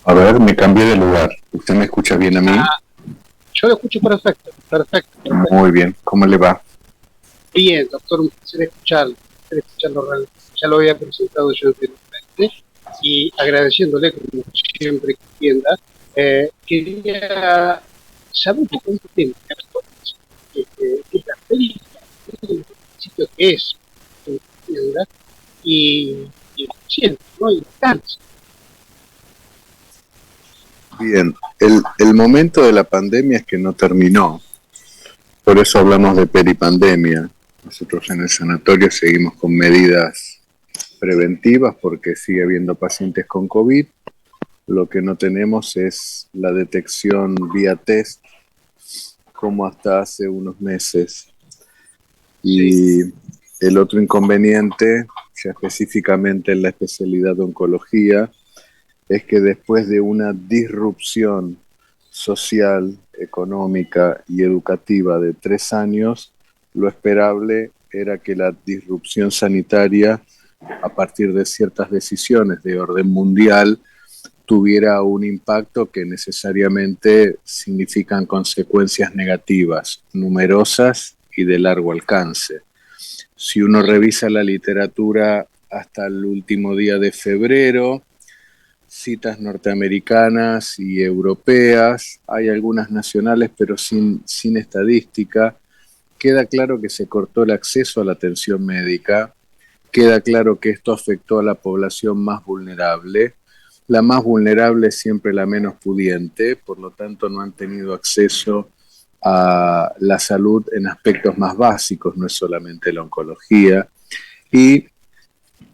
A ver, me cambié de lugar. ¿Usted me escucha bien a mí? Yo lo escucho perfecto, perfecto. Muy bien. ¿Cómo le va? Bien, doctor, un placer escucharlo realmente. Ya lo había presentado yo anteriormente y agradeciéndole, como siempre que entienda, quería saber un poco de este tema, que es la médica, el sitio que es, ¿verdad? Y el paciente, ¿no? Y el cáncer. Bien. El momento de la pandemia es que no terminó. Por eso hablamos de peripandemia. Nosotros en el sanatorio seguimos con medidas preventivas porque sigue habiendo pacientes con COVID. Lo que no tenemos es la detección vía test como hasta hace unos meses. Y el otro inconveniente, ya específicamente en la especialidad de oncología, es que después de una disrupción social, económica y educativa de 3 años, lo esperable era que la disrupción sanitaria, a partir de ciertas decisiones de orden mundial, tuviera un impacto que necesariamente significan consecuencias negativas, numerosas y de largo alcance. Si uno revisa la literatura hasta el último día de febrero, citas norteamericanas y europeas, hay algunas nacionales pero sin estadística, queda claro que se cortó el acceso a la atención médica, queda claro que esto afectó a la población más vulnerable. La más vulnerable es siempre la menos pudiente, por lo tanto no han tenido acceso a la salud en aspectos más básicos, no es solamente la oncología. Y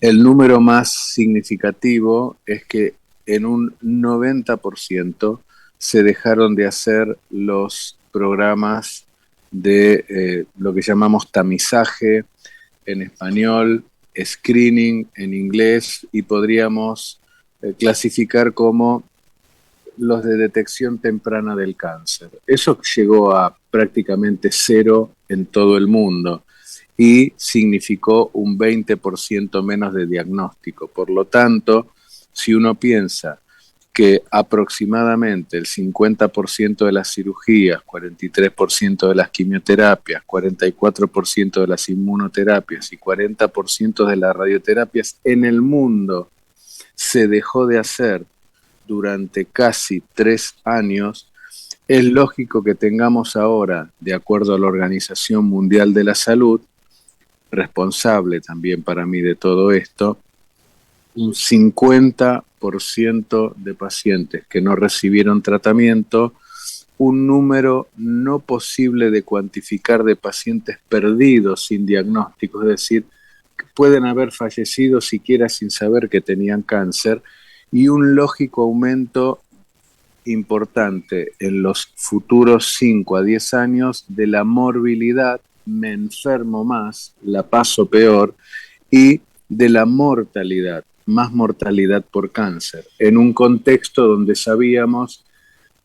el número más significativo es que en un 90% se dejaron de hacer los programas de lo que llamamos tamizaje en español, screening en inglés, y podríamos clasificar como los de detección temprana del cáncer. Eso llegó a prácticamente cero en todo el mundo y significó un 20% menos de diagnóstico. Por lo tanto, si uno piensa que aproximadamente el 50% de las cirugías, 43% de las quimioterapias, 44% de las inmunoterapias y 40% de las radioterapias en el mundo se dejó de hacer durante casi 3 años, es lógico que tengamos ahora, de acuerdo a la Organización Mundial de la Salud, responsable también para mí de todo esto, un 50% de pacientes que no recibieron tratamiento, un número no posible de cuantificar de pacientes perdidos sin diagnóstico, es decir, que pueden haber fallecido siquiera sin saber que tenían cáncer, y un lógico aumento importante en los futuros 5 a 10 años de la morbilidad, me enfermo más, la paso peor, y de la mortalidad, más mortalidad por cáncer, en un contexto donde sabíamos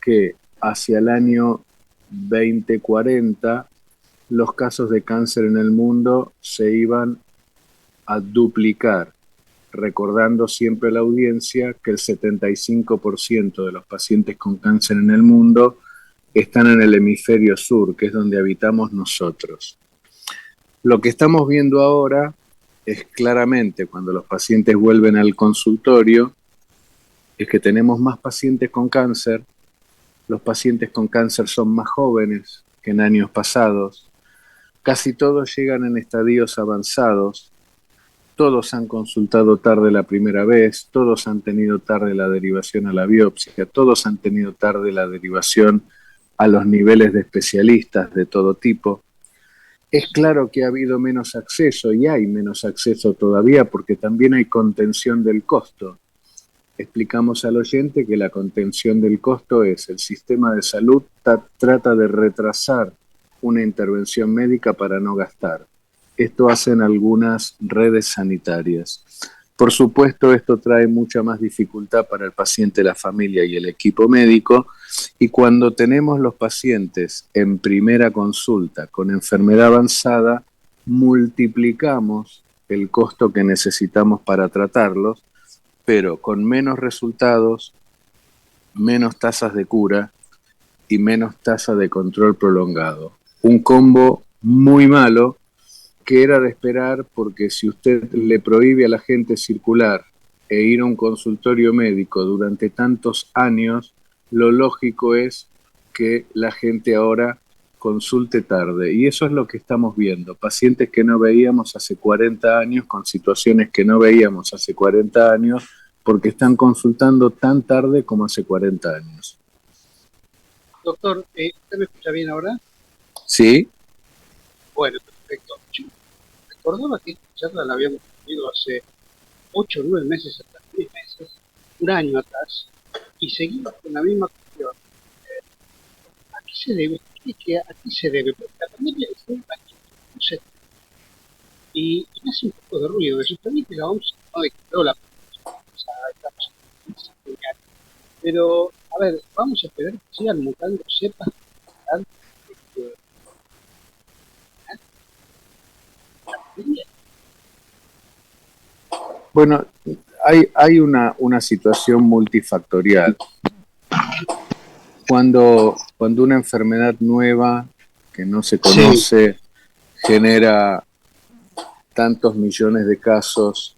que hacia el año 2040 los casos de cáncer en el mundo se iban a duplicar, recordando siempre a la audiencia que el 75% de los pacientes con cáncer en el mundo están en el hemisferio sur, que es donde habitamos nosotros. Lo que estamos viendo ahora es claramente cuando los pacientes vuelven al consultorio, es que tenemos más pacientes con cáncer, los pacientes con cáncer son más jóvenes que en años pasados, casi todos llegan en estadios avanzados, todos han consultado tarde la primera vez, todos han tenido tarde la derivación a la biopsia, todos han tenido tarde la derivación a los niveles de especialistas de todo tipo. Es claro que ha habido menos acceso y hay menos acceso todavía porque también hay contención del costo. Explicamos al oyente que la contención del costo es el sistema de salud trata de retrasar una intervención médica para no gastar. Esto hacen algunas redes sanitarias. Por supuesto, esto trae mucha más dificultad para el paciente, la familia y el equipo médico, y cuando tenemos los pacientes en primera consulta con enfermedad avanzada, multiplicamos el costo que necesitamos para tratarlos, pero con menos resultados, menos tasas de cura y menos tasa de control prolongado. Un combo muy malo que era de esperar, porque si usted le prohíbe a la gente circular e ir a un consultorio médico durante tantos años, lo lógico es que la gente ahora consulte tarde. Y eso es lo que estamos viendo. Pacientes que no veíamos hace 40 años, con situaciones que no veíamos hace 40 años, porque están consultando tan tarde como hace 40 años. Doctor, ¿usted me escucha bien ahora? ¿Sí? Bueno, perfecto. Yo recordaba que esta charla la habíamos tenido hace 8 o 9 meses atrás, 10 meses, un año atrás, y seguimos con la misma cuestión. ¿A qué se debe? ¿A qué se debe? Porque la pandemia fue un año, no sé, y me hace un poco de ruido. Eso también que la OMS no declaró la pandemia, o sea, estamos en esa señal. Pero, a ver, vamos a esperar que sigan mutando cepas de la pandemia. Bueno, hay una situación multifactorial. Cuando una enfermedad nueva que no se conoce sí, genera tantos millones de casos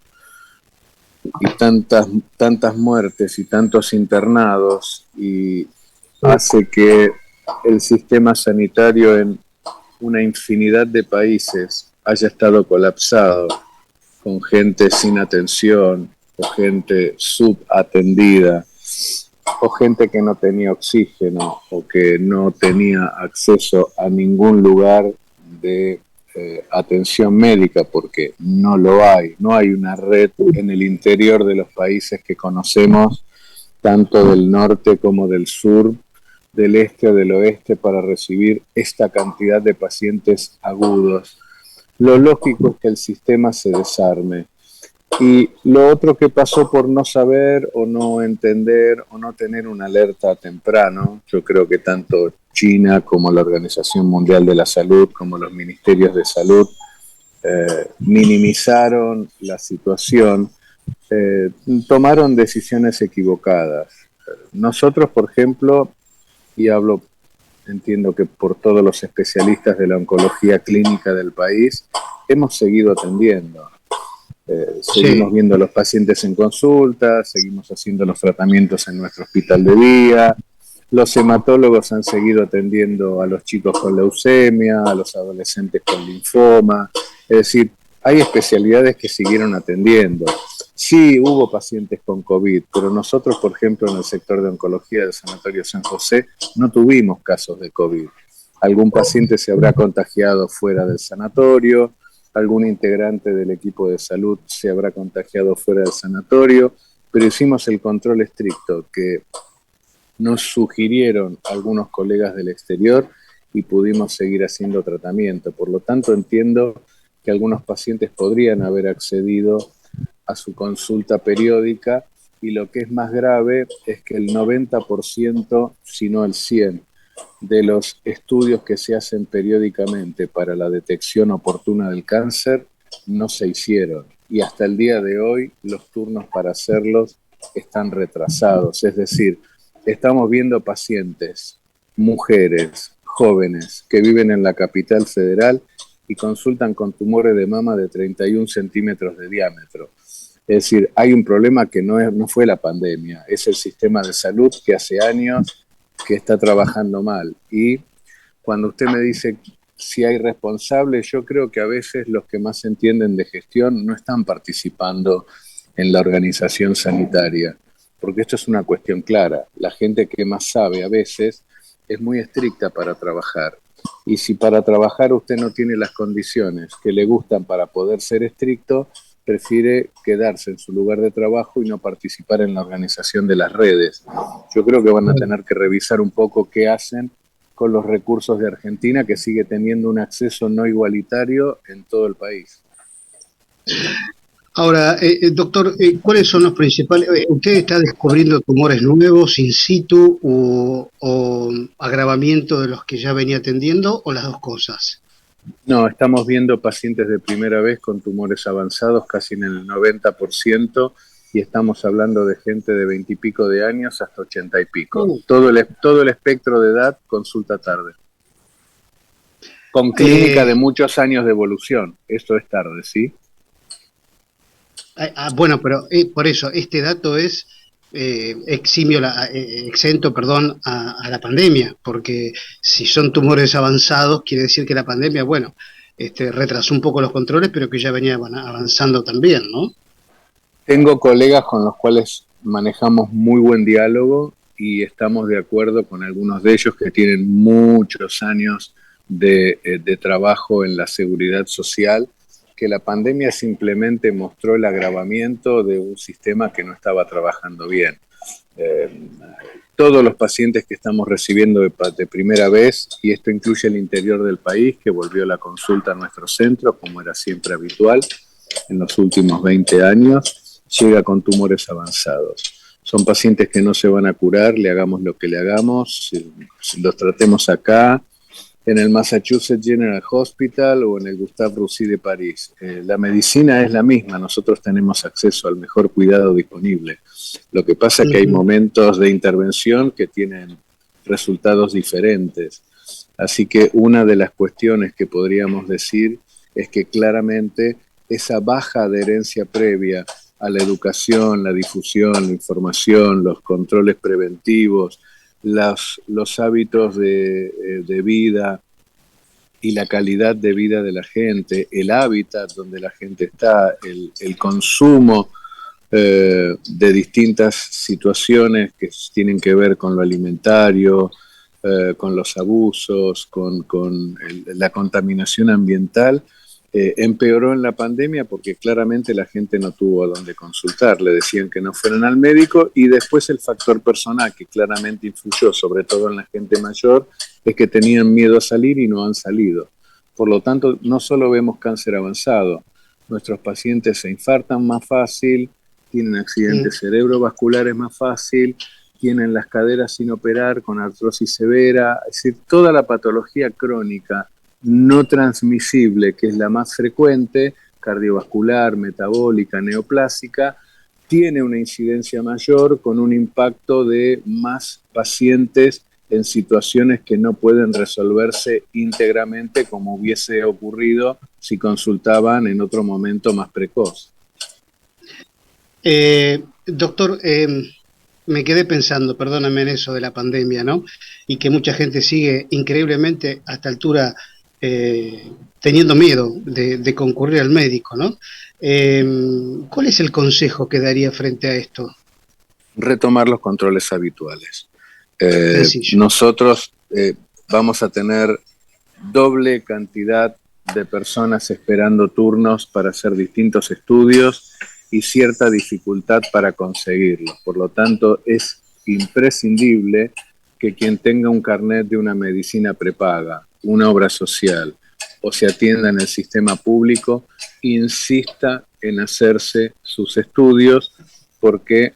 y tantas muertes y tantos internados, y hace que el sistema sanitario en una infinidad de países haya estado colapsado, con gente sin atención, o gente subatendida, o gente que no tenía oxígeno, o que no tenía acceso a ningún lugar de atención médica, porque no lo hay. No hay una red en el interior de los países que conocemos, tanto del norte como del sur, del este o del oeste, para recibir esta cantidad de pacientes agudos. Lo lógico es que el sistema se desarme. Y lo otro que pasó por no saber o no entender o no tener una alerta temprano, yo creo que tanto China como la Organización Mundial de la Salud, como los ministerios de salud, minimizaron la situación, tomaron decisiones equivocadas. Nosotros, por ejemplo, y hablo, entiendo que por todos los especialistas de la oncología clínica del país, hemos seguido atendiendo. Seguimos viendo a los pacientes en consulta, seguimos haciendo los tratamientos en nuestro hospital de día, los hematólogos han seguido atendiendo a los chicos con leucemia, a los adolescentes con linfoma, es decir, hay especialidades que siguieron atendiendo. Sí, hubo pacientes con COVID, pero nosotros, por ejemplo, en el sector de oncología del Sanatorio San José, no tuvimos casos de COVID. Algún paciente se habrá contagiado fuera del sanatorio, algún integrante del equipo de salud se habrá contagiado fuera del sanatorio, pero hicimos el control estricto que nos sugirieron algunos colegas del exterior y pudimos seguir haciendo tratamiento. Por lo tanto, entiendo que algunos pacientes podrían haber accedido a su consulta periódica, y lo que es más grave es que el 90%, si no el 100%, de los estudios que se hacen periódicamente para la detección oportuna del cáncer no se hicieron, y hasta el día de hoy los turnos para hacerlos están retrasados. Es decir, estamos viendo pacientes, mujeres, jóvenes, que viven en la capital federal y consultan con tumores de mama de 31 centímetros de diámetro. Es decir, hay un problema que no fue la pandemia, es el sistema de salud que hace años que está trabajando mal. Y cuando usted me dice si hay responsables, yo creo que a veces los que más entienden de gestión no están participando en la organización sanitaria, porque esto es una cuestión clara. La gente que más sabe a veces es muy estricta para trabajar, y si para trabajar usted no tiene las condiciones que le gustan para poder ser estricto, prefiere quedarse en su lugar de trabajo y no participar en la organización de las redes. Yo creo que van a tener que revisar un poco qué hacen con los recursos de Argentina, que sigue teniendo un acceso no igualitario en todo el país. Ahora, doctor, ¿cuáles son los principales? ¿Usted está descubriendo tumores nuevos in situ o agravamiento de los que ya venía atendiendo, o las dos cosas? No, estamos viendo pacientes de primera vez con tumores avanzados casi en el 90%, y estamos hablando de gente de 20 y pico de años hasta 80 y pico. Todo el espectro de edad, consulta tarde. Con clínica de muchos años de evolución. Esto es tarde, ¿sí? Bueno, pero por eso, este dato es exento, perdón, a la pandemia, porque si son tumores avanzados, quiere decir que la pandemia, bueno, retrasó un poco los controles, pero que ya venía avanzando también, ¿no? Tengo colegas con los cuales manejamos muy buen diálogo y estamos de acuerdo con algunos de ellos que tienen muchos años de trabajo en la seguridad social, que la pandemia simplemente mostró el agravamiento de un sistema que no estaba trabajando bien. Todos los pacientes que estamos recibiendo de primera vez, y esto incluye el interior del país, que volvió la consulta a nuestro centro, como era siempre habitual en los últimos 20 años, llega con tumores avanzados. Son pacientes que no se van a curar, le hagamos lo que le hagamos, si los tratemos acá, en el Massachusetts General Hospital o en el Gustave Roussy de París. La medicina es la misma, nosotros tenemos acceso al mejor cuidado disponible. Lo que pasa es que hay momentos de intervención que tienen resultados diferentes. Así que una de las cuestiones que podríamos decir es que claramente esa baja adherencia previa a la educación, la difusión, la información, los controles preventivos, los hábitos de vida y la calidad de vida de la gente, el hábitat donde la gente está, el consumo de distintas situaciones que tienen que ver con lo alimentario, con los abusos, con la contaminación ambiental, empeoró en la pandemia porque claramente la gente no tuvo a dónde consultar, le decían que no fueran al médico, y después el factor personal que claramente influyó, sobre todo en la gente mayor, es que tenían miedo a salir y no han salido. Por lo tanto, no solo vemos cáncer avanzado, nuestros pacientes se infartan más fácil, tienen accidentes cerebrovasculares más fácil, tienen las caderas sin operar con artrosis severa, es decir, toda la patología crónica no transmisible, que es la más frecuente, cardiovascular, metabólica, neoplásica, tiene una incidencia mayor con un impacto de más pacientes en situaciones que no pueden resolverse íntegramente como hubiese ocurrido si consultaban en otro momento más precoz. Doctor, me quedé pensando, perdóname en eso de la pandemia, ¿no? Y que mucha gente sigue increíblemente a esta altura teniendo miedo de concurrir al médico, ¿no? ¿Cuál es el consejo que daría frente a esto? Retomar los controles habituales. Nosotros vamos a tener doble cantidad de personas esperando turnos para hacer distintos estudios y cierta dificultad para conseguirlos. Por lo tanto, es imprescindible que quien tenga un carnet de una medicina prepaga, una obra social o se atienda en el sistema público, insista en hacerse sus estudios porque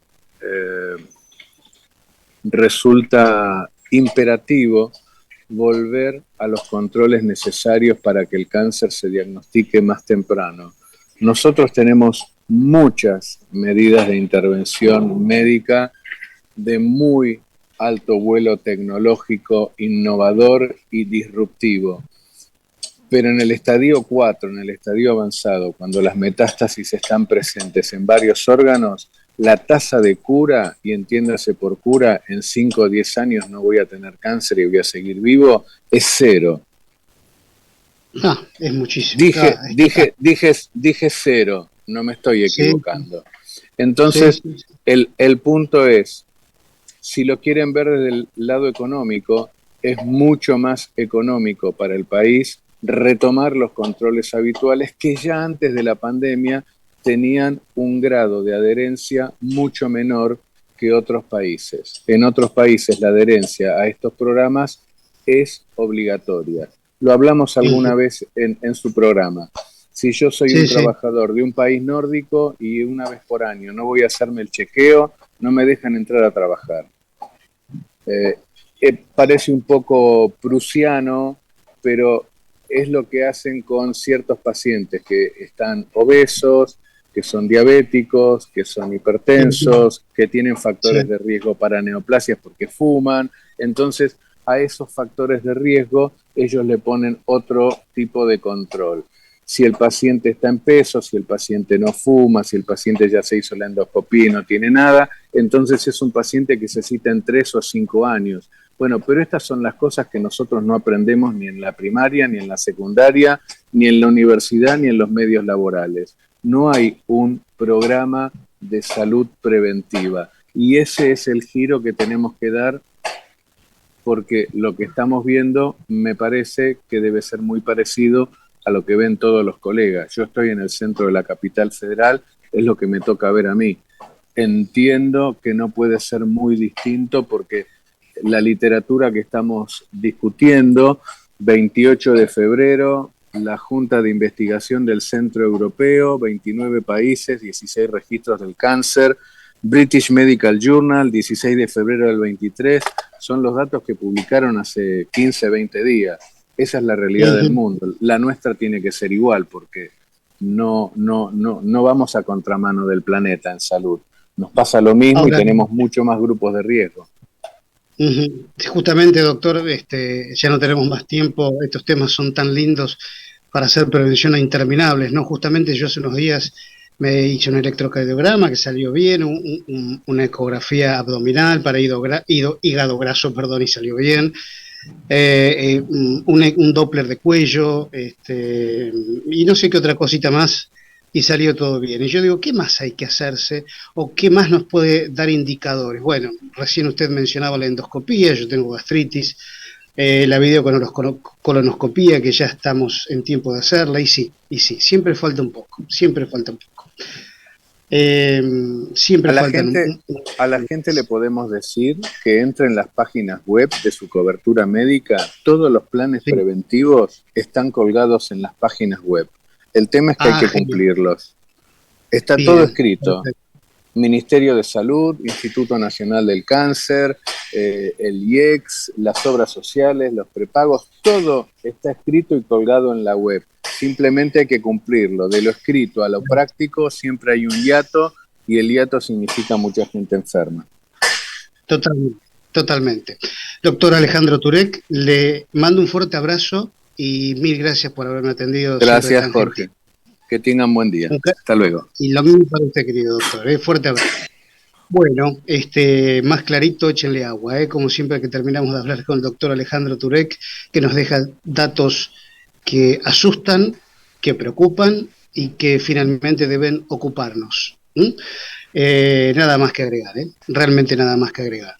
resulta imperativo volver a los controles necesarios para que el cáncer se diagnostique más temprano. Nosotros tenemos muchas medidas de intervención médica de muy alto vuelo tecnológico, innovador y disruptivo. Pero en el estadio 4, en el estadio avanzado, cuando las metástasis están presentes en varios órganos, la tasa de cura, y entiéndase por cura, en 5 o 10 años no voy a tener cáncer y voy a seguir vivo, es 0. Es muchísimo. Dije 0, no me estoy equivocando. Entonces, el punto es, si lo quieren ver desde el lado económico, es mucho más económico para el país retomar los controles habituales que ya antes de la pandemia tenían un grado de adherencia mucho menor que otros países. En otros países la adherencia a estos programas es obligatoria. Lo hablamos alguna vez en su programa. Si yo soy un trabajador de un país nórdico y una vez por año no voy a hacerme el chequeo, no me dejan entrar a trabajar. Parece un poco prusiano, pero es lo que hacen con ciertos pacientes que están obesos, que son diabéticos, que son hipertensos, que tienen factores de riesgo para neoplasias porque fuman. Entonces, a esos factores de riesgo ellos le ponen otro tipo de control. Si el paciente está en peso, si el paciente no fuma, si el paciente ya se hizo la endoscopía y no tiene nada, entonces es un paciente que se cita en 3 o 5 años. Bueno, pero estas son las cosas que nosotros no aprendemos ni en la primaria, ni en la secundaria, ni en la universidad, ni en los medios laborales. No hay un programa de salud preventiva. Y ese es el giro que tenemos que dar, porque lo que estamos viendo me parece que debe ser muy parecido a lo que ven todos los colegas. Yo estoy en el centro de la capital federal, es lo que me toca ver a mí. Entiendo que no puede ser muy distinto porque la literatura que estamos discutiendo, 28 de febrero, la Junta de Investigación del Centro Europeo, 29 países, 16 registros del cáncer, British Medical Journal, 16 de febrero del 23, son los datos que publicaron hace 15, 20 días. Esa es la realidad del mundo. La nuestra tiene que ser igual porque no vamos a contramano del planeta en salud. Nos pasa lo mismo. Ahora, y tenemos mucho más grupos de riesgo. Justamente, doctor, ya no tenemos más tiempo. Estos temas son tan lindos para hacer prevención a interminables, ¿no? Justamente yo hace unos días me hice un electrocardiograma que salió bien, una ecografía abdominal para hígado graso, y salió bien. Un Doppler de cuello, y no sé qué otra cosita más, y salió todo bien. Y yo digo, ¿qué más hay que hacerse? ¿O qué más nos puede dar indicadores? Bueno, recién usted mencionaba la endoscopía, yo tengo gastritis, la videocolonoscopía, que ya estamos en tiempo de hacerla, y sí, siempre falta un poco. A la gente le podemos decir que entre en las páginas web de su cobertura médica. Todos los planes preventivos están colgados en las páginas web. El tema es que hay que cumplirlos. Está todo escrito. Perfecto. Ministerio de Salud, Instituto Nacional del Cáncer, el IECS, las obras sociales, los prepagos, todo está escrito y colgado en la web. Simplemente hay que cumplirlo. De lo escrito a lo práctico siempre hay un hiato, y el hiato significa mucha gente enferma. Totalmente. Doctor Alejandro Turek, le mando un fuerte abrazo y mil gracias por haberme atendido. Gracias, Jorge. Que tengan buen día. Hasta luego. Y lo mismo para usted, querido doctor. Fuerte abrazo. Bueno, más clarito, échenle agua, como siempre que terminamos de hablar con el doctor Alejandro Turek, que nos deja datos que asustan, que preocupan y que finalmente deben ocuparnos. Nada más que agregar, realmente nada más que agregar.